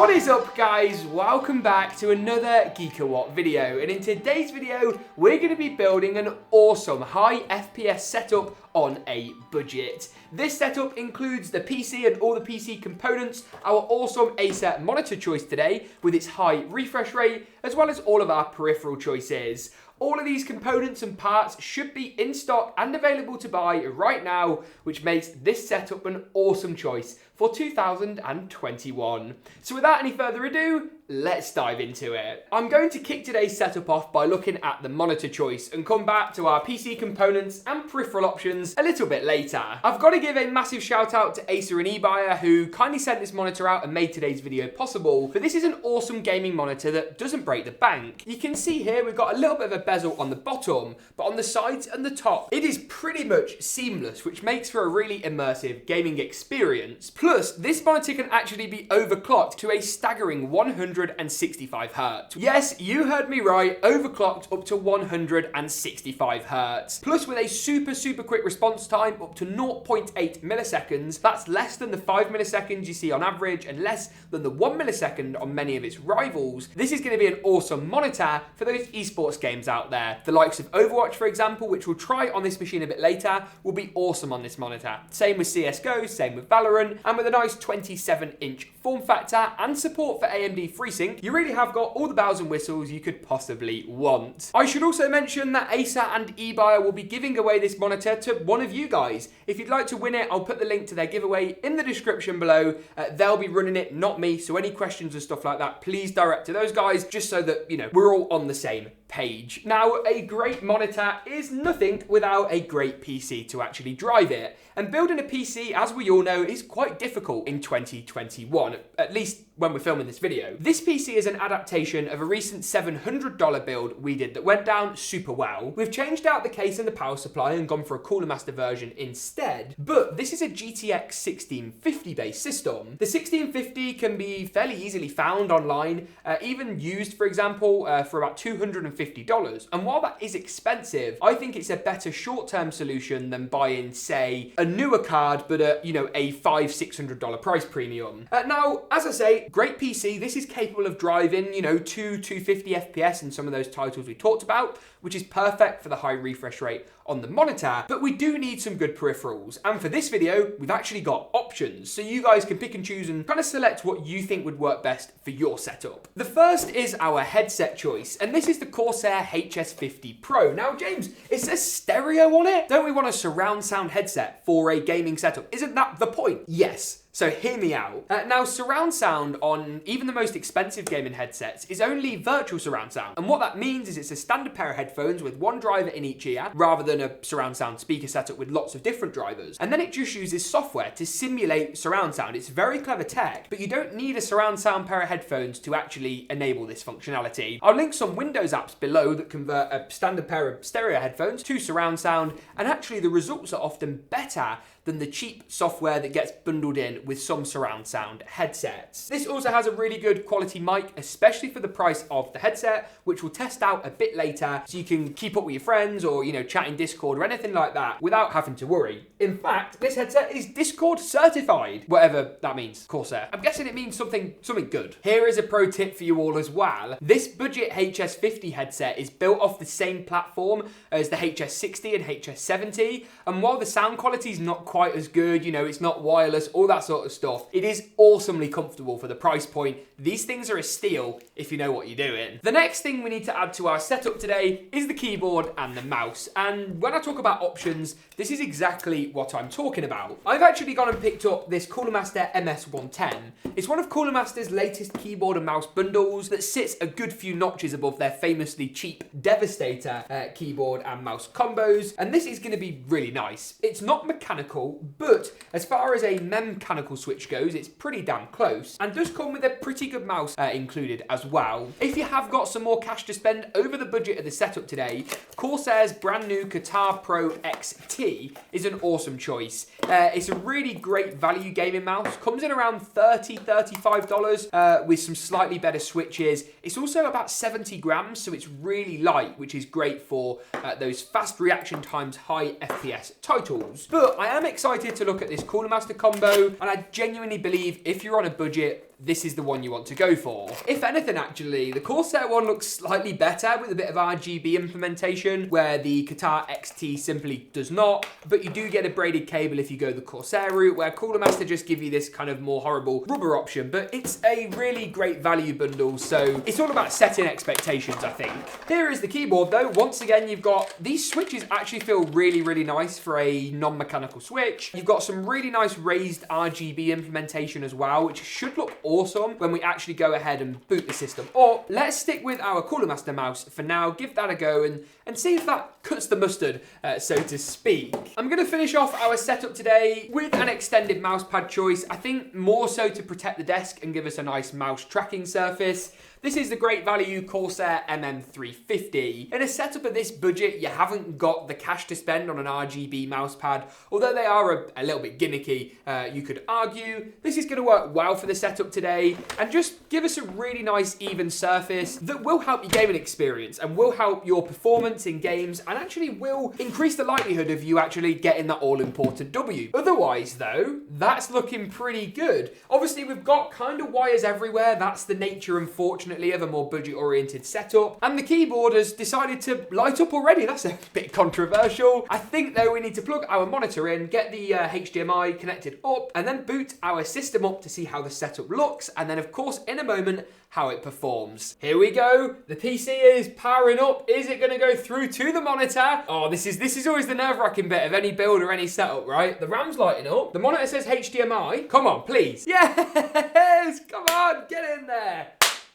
What is up, guys? Welcome back to another GeekaWhat video, and in today's video we're going to be building an awesome high FPS setup on a budget. This setup includes the PC and all the PC components, our awesome Acer monitor choice today with its high refresh rate, as well as all of our peripheral choices. All of these components and parts should be in stock and available to buy right now, which makes this setup an awesome choice for 2021. So without any further ado, let's dive into it. I'm going to kick today's setup off by looking at the monitor choice and come back to our PC components and peripheral options a little bit later. I've got to give a massive shout out to Acer and Ebuyer, who kindly sent this monitor out and made today's video possible. But this is an awesome gaming monitor that doesn't break the bank. You can see here we've got a little bit of a bezel on the bottom, but on the sides and the top it is pretty much seamless, which makes for a really immersive gaming experience. Plus, this monitor can actually be overclocked to a staggering 165 Hz. Yes, you heard me right, overclocked up to 165 Hz. Plus, with a super quick response time up to 0.8 milliseconds, that's less than the 5 milliseconds you see on average and less than the 1 millisecond on many of its rivals. This is going to be an awesome monitor for those esports games out there. The likes of Overwatch, for example, which we'll try on this machine a bit later, will be awesome on this monitor. Same with CSGO, same with Valorant, and with a nice 27-inch form factor and support for AMD FreeSyc, you really have got all the bells and whistles you could possibly want. I should also mention that Acer and Ebuyer will be giving away this monitor to one of you guys. If you'd like to win it, I'll put the link to their giveaway in the description below. They'll be running it, not me, so any questions and stuff like that, please direct to those guys, just so that, you know, we're all on the same page. Now, a great monitor is nothing without a great PC to actually drive it. And building a PC, as we all know, is quite difficult in 2021, at least when we're filming this video. This PC is an adaptation of a recent $700 build we did that went down super well. We've changed out the case and the power supply and gone for a Cooler Master version instead, but this is a GTX 1650 based system. The 1650 can be fairly easily found online, even used, for example, for about $250. And while that is expensive, I think it's a better short-term solution than buying, say, a newer card, but a $500-600 price premium. Now, as I say, great PC. This is capable of driving, 250 FPS in some of those titles we talked about, which is perfect for the high refresh rate on the monitor, but we do need some good peripherals. And for this video, we've actually got options, so you guys can pick and choose and kind of select what you think would work best for your setup. The first is our headset choice, and this is the Corsair HS50 Pro. Now, James, it says stereo on it. Don't we want a surround sound headset for a gaming setup? Isn't that the point? Yes. So hear me out. Now, surround sound on even the most expensive gaming headsets is only virtual surround sound. And what that means is it's a standard pair of headphones with one driver in each ear, rather than a surround sound speaker setup with lots of different drivers. And then it just uses software to simulate surround sound. It's very clever tech, but you don't need a surround sound pair of headphones to actually enable this functionality. I'll link some Windows apps below that convert a standard pair of stereo headphones to surround sound, and actually the results are often better than the cheap software that gets bundled in with some surround sound headsets. This also has a really good quality mic, especially for the price of the headset, which we'll test out a bit later, so you can keep up with your friends or, chat in Discord or anything like that without having to worry. In fact, this headset is Discord certified, whatever that means, Corsair. I'm guessing it means something good. Here is a pro tip for you all as well. This budget HS50 headset is built off the same platform as the HS60 and HS70, and while the sound quality is not quite as good, it's not wireless, all that sort of stuff, it is awesomely comfortable for the price point. These things are a steal if you know what you're doing. The next thing we need to add to our setup today is the keyboard and the mouse. And when I talk about options, this is exactly what I'm talking about. I've actually gone and picked up this Cooler Master MS110. It's one of Cooler Master's latest keyboard and mouse bundles that sits a good few notches above their famously cheap Devastator keyboard and mouse combos, and this is going to be really nice. It's not mechanical, but as far as a mechanical switch goes, it's pretty damn close, and does come with a pretty good mouse included as well. If you have got some more cash to spend over the budget of the setup today, Corsair's brand new Katar Pro XT is an awesome choice. It's a really great value gaming mouse, comes in around $30-35 with some slightly better switches. It's also about 70 grams, so it's really light, which is great for those fast reaction times, high FPS titles. But I am excited to look at this Cooler Master combo, and I genuinely believe if you're on a budget, this is the one you want to go for. If anything, actually, the Corsair one looks slightly better with a bit of RGB implementation, where the Katar XT simply does not, but you do get a braided cable if you go the Corsair route, where Cooler Master just give you this kind of more horrible rubber option, but it's a really great value bundle, so it's all about setting expectations, I think. Here is the keyboard, though. Once again, you've got these switches actually feel really, really nice for a non-mechanical switch. You've got some really nice raised RGB implementation as well, which should look awesome when we actually go ahead and boot the system up. Let's stick with our Cooler Master mouse for now, give that a go and see if that cuts the mustard, so to speak. I'm going to finish off our setup today with an extended mousepad choice, I think more so to protect the desk and give us a nice mouse tracking surface. This is the great value Corsair MM350. In a setup of this budget, you haven't got the cash to spend on an RGB mousepad, although they are a little bit gimmicky, you could argue. This is going to work well for the setup today and just give us a really nice even surface that will help your gaming experience and will help your performance in games and actually will increase the likelihood of you actually getting that all-important W. Otherwise, though, that's looking pretty good. Obviously, we've got kind of wires everywhere. That's the nature, unfortunately, of a more budget-oriented setup. And the keyboard has decided to light up already. That's a bit controversial. I think, though, we need to plug our monitor in, get the HDMI connected up, and then boot our system up to see how the setup looks. And then, of course, in a moment, how it performs. Here we go. The PC is powering up. Is it going to go through to the monitor? Oh, this is always the nerve-wracking bit of any build or any setup, right? The RAM's lighting up. The monitor says HDMI. Come on, please. Yes! Come on, get in there.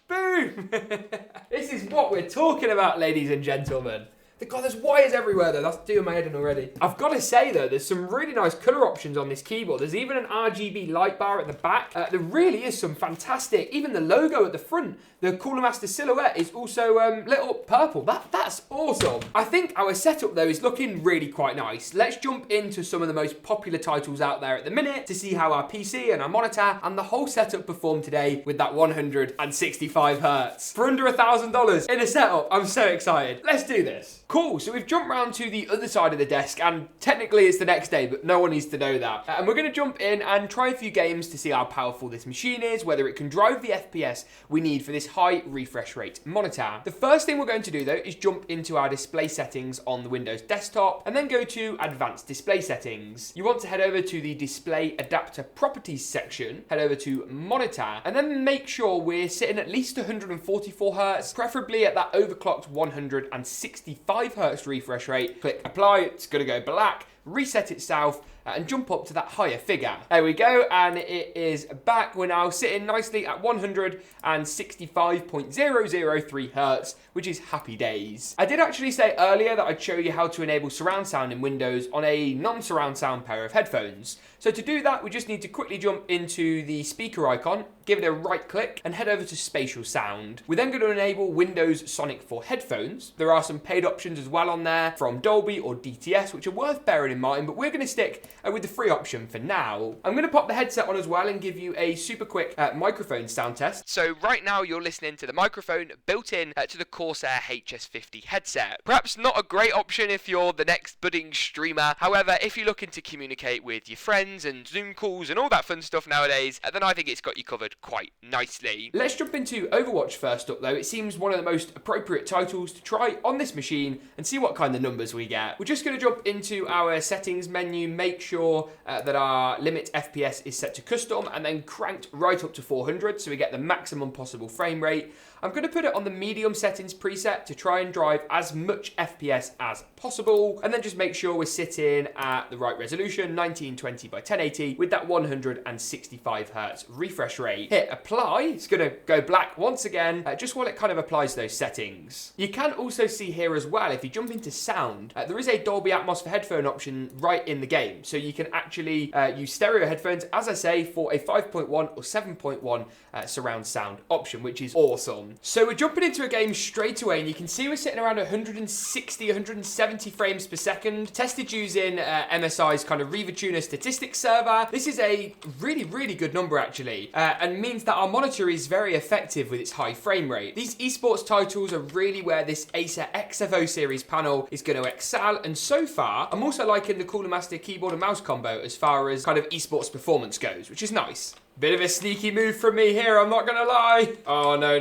Boom! This is what we're talking about, ladies and gentlemen. God, there's wires everywhere, though. That's doing my head in already. I've got to say, though, there's some really nice colour options on this keyboard. There's even an RGB light bar at the back. There really is some fantastic... Even the logo at the front, the Cooler Master silhouette is also lit up purple. That's awesome. I think our setup, though, is looking really quite nice. Let's jump into some of the most popular titles out there at the minute to see how our PC and our monitor and the whole setup performed today with that 165 Hz. For under $1,000 in a setup, I'm so excited. Let's do this. Cool, so we've jumped round to the other side of the desk, and technically it's the next day, but no one needs to know that. And we're going to jump in and try a few games to see how powerful this machine is, whether it can drive the FPS we need for this high refresh rate monitor. The first thing we're going to do, though, is jump into our display settings on the Windows desktop, and then go to Advanced Display Settings. You want to head over to the Display Adapter Properties section, head over to Monitor, and then make sure we're sitting at least 144 Hz, preferably at that overclocked 165 Hz refresh rate. Click apply, it's going to go black, reset itself, and jump up to that higher figure. There we go, and it is back. We're now sitting nicely at 165.003 Hz, which is happy days. I did actually say earlier that I'd show you how to enable surround sound in Windows on a non-surround sound pair of headphones. So to do that, we just need to quickly jump into the speaker icon, give it a right click, and head over to spatial sound. We're then going to enable Windows Sonic for headphones. There are some paid options as well on there from Dolby or DTS, which are worth bearing in mind, but we're going to stick with the free option for now. I'm going to pop the headset on as well and give you a super quick microphone sound test. So right now you're listening to the microphone built in to the Corsair HS50 headset. Perhaps not a great option if you're the next budding streamer. However, if you're looking to communicate with your friends and Zoom calls and all that fun stuff nowadays, then I think it's got you covered quite nicely. Let's jump into Overwatch first up, though. It seems one of the most appropriate titles to try on this machine and see what kind of numbers we get. We're just going to jump into our settings menu, make sure that our limit FPS is set to custom and then cranked right up to 400 so we get the maximum possible frame rate. I'm going to put it on the medium settings preset to try and drive as much FPS as possible, and then just make sure we're sitting at the right resolution, 1920 by 1080, with that 165 Hz refresh rate. Hit apply. It's going to go black once again, just while it kind of applies those settings. You can also see here as well, if you jump into sound, there is a Dolby Atmos for headphone option right in the game, so you can actually use stereo headphones, as I say, for a 5.1 or 7.1 surround sound option, which is awesome. So we're jumping into a game straight away, and you can see we're sitting around 160, 170 frames per second, tested using MSI's kind of RevaTuner statistics server. This is a really, really good number, actually, and means that our monitor is very effective with its high frame rate. These esports titles are really where this Acer XFO series panel is going to excel, and so far, I'm also liking the Cooler Master keyboard and mouse combo as far as kind of esports performance goes, which is nice. Bit of a sneaky move from me here, I'm not gonna lie. Oh, no.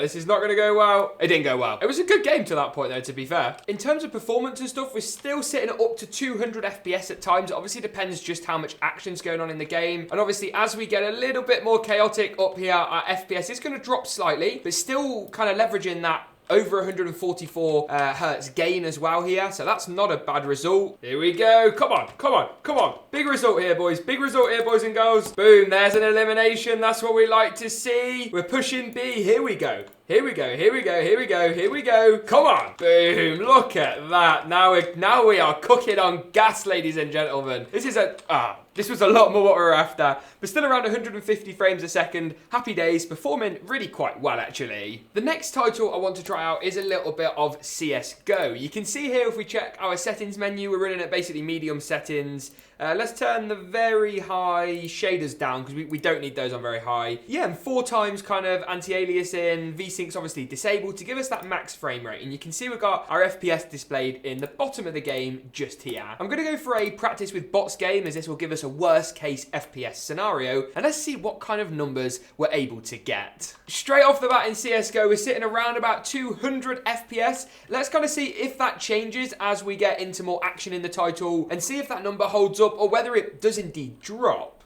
This is not gonna go well. It didn't go well. It was a good game to that point, though, to be fair. In terms of performance and stuff, we're still sitting at up to 200 FPS at times. It obviously depends just how much action's going on in the game. And obviously, as we get a little bit more chaotic up here, our FPS is gonna drop slightly, but still kind of leveraging that over 144 hertz gain as well here, so that's not a bad result. Here we go. Come on. Big result here, boys. Big result here, boys and girls. Boom, there's an elimination. That's what we like to see. We're pushing B. Here we go. Here we go. Come on. Boom. Look at that. Now we are cooking on gas, ladies and gentlemen. This was a lot more what we were after, but still around 150 frames a second. Happy days, performing really quite well, actually. The next title I want to try out is a little bit of CSGO. You can see here, if we check our settings menu, we're running at basically medium settings. Let's turn the very high shaders down, because we don't need those on very high. Yeah, and 4 times kind of anti-aliasing. VSync's obviously disabled to give us that max frame rate. And you can see we've got our FPS displayed in the bottom of the game just here. I'm going to go for a practice with bots game, as this will give us a worst case FPS scenario. And let's see what kind of numbers we're able to get. Straight off the bat in CSGO, we're sitting around about 200 FPS. Let's kind of see if that changes as we get into more action in the title, and see if that number holds up or whether it does indeed drop.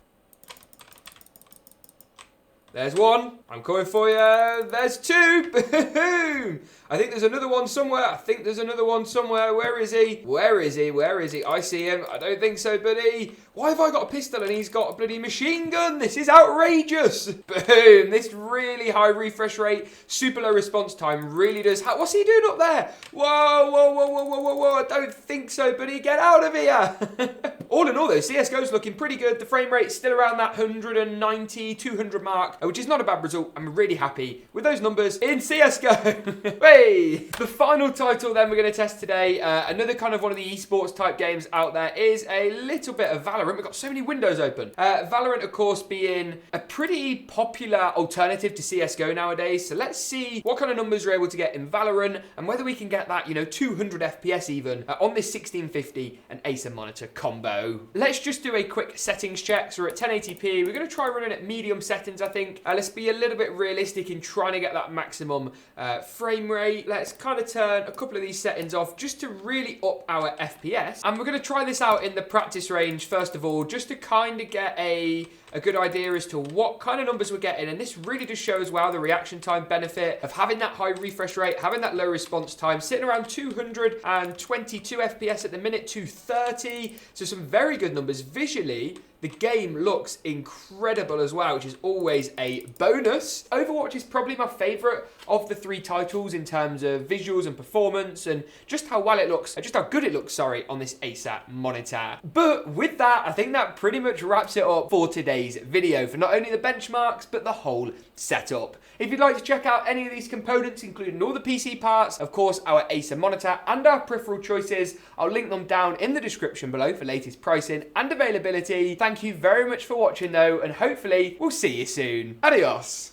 There's one. I'm coming for you. There's 2. Boom. I think there's another one somewhere. Where is he? I see him. I don't think so, buddy. Why have I got a pistol and he's got a bloody machine gun? This is outrageous. Boom. This really high refresh rate, super low response time really does. What's he doing up there? Whoa. I don't think so, buddy. Get out of here. All in all, though, CSGO's looking pretty good. The frame rate's still around that 190, 200 mark, which is not a bad result. I'm really happy with those numbers in CSGO. Hey! The final title then we're going to test today, another kind of one of the esports type games out there, is a little bit of Valorant. We've got so many windows open. Valorant, of course, being a pretty popular alternative to CSGO nowadays. So let's see what kind of numbers we're able to get in Valorant and whether we can get that, 200 FPS even on this 1650 and Acer monitor combo. Let's just do a quick settings check. So we're at 1080p. We're going to try running at medium settings, I think. Let's be a little bit realistic in trying to get that maximum frame rate. Let's kind of turn a couple of these settings off just to really up our FPS. And we're going to try this out in the practice range first of all, just to kind of get a good idea as to what kind of numbers we're getting. And this really does show as well the reaction time benefit of having that high refresh rate, having that low response time, sitting around 222 FPS at the minute, 230. So some very good numbers visually. The game looks incredible as well, which is always a bonus. Overwatch is probably my favourite of the 3 titles in terms of visuals and performance and just how well it looks, just how good it looks, on this Acer monitor. But with that, I think that pretty much wraps it up for today's video, for not only the benchmarks, but the whole setup. If you'd like to check out any of these components, including all the PC parts, of course, our Acer monitor and our peripheral choices, I'll link them down in the description below for latest pricing and availability. Thank you very much for watching though, and hopefully we'll see you soon. Adios.